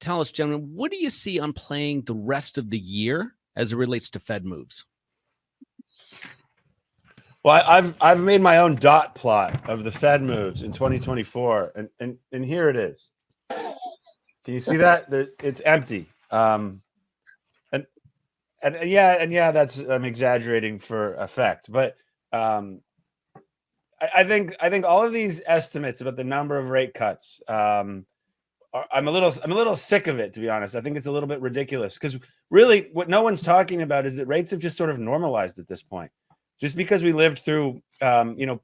tell us, gentlemen, what do you see on playing the rest of the year as it relates to Fed moves? Well, I've made my own dot plot of the Fed moves in 2024, and here it is. Can you see that? It's empty. And yeah, that's I'm exaggerating for effect, but I think all of these estimates about the number of rate cuts, I'm a little sick of it, to be honest. I think it's a little bit ridiculous because really what no one's talking about is that rates have just sort of normalized at this point. Just because we lived through,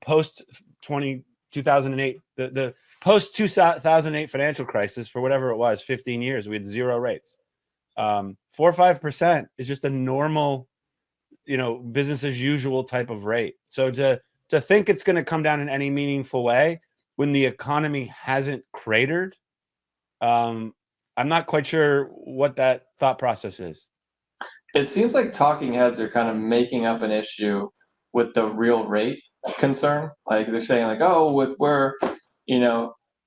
post 2008, the post 2008 financial crisis for whatever it was, 15 years, we had zero rates. 4 or 5% is just a normal, business as usual type of rate. So to think it's going to come down in any meaningful way when the economy hasn't cratered, I'm not quite sure what that thought process is. It seems like talking heads are kind of making up an issue with the real rate concern. Like they're saying like, oh, with where,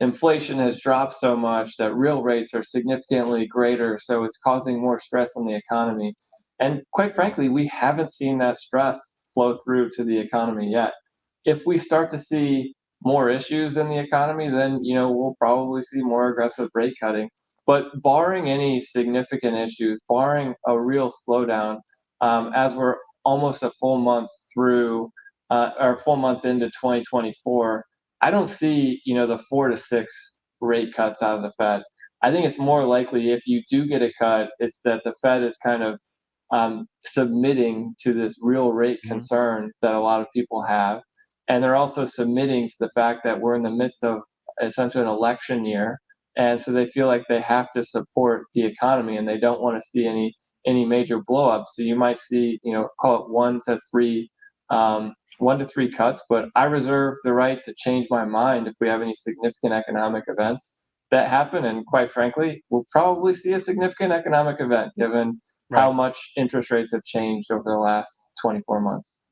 inflation has dropped so much that real rates are significantly greater. So it's causing more stress on the economy. And quite frankly, we haven't seen that stress flow through to the economy yet. If we start to see more issues in the economy, then, we'll probably see more aggressive rate cutting. But barring any significant issues, barring a real slowdown, as we're almost a full month through, or a full month into 2024, I don't see, the 4 to 6 rate cuts out of the Fed. I think it's more likely if you do get a cut, it's that the Fed is kind of submitting to this real rate concern that a lot of people have. And they're also submitting to the fact that we're in the midst of essentially an election year. And so they feel like they have to support the economy and they don't want to see any major blow up. So you might see, call it 1 to 3 cuts, but I reserve the right to change my mind if we have any significant economic events that happen. And quite frankly, we'll probably see a significant economic event given how much interest rates have changed over the last 24 months.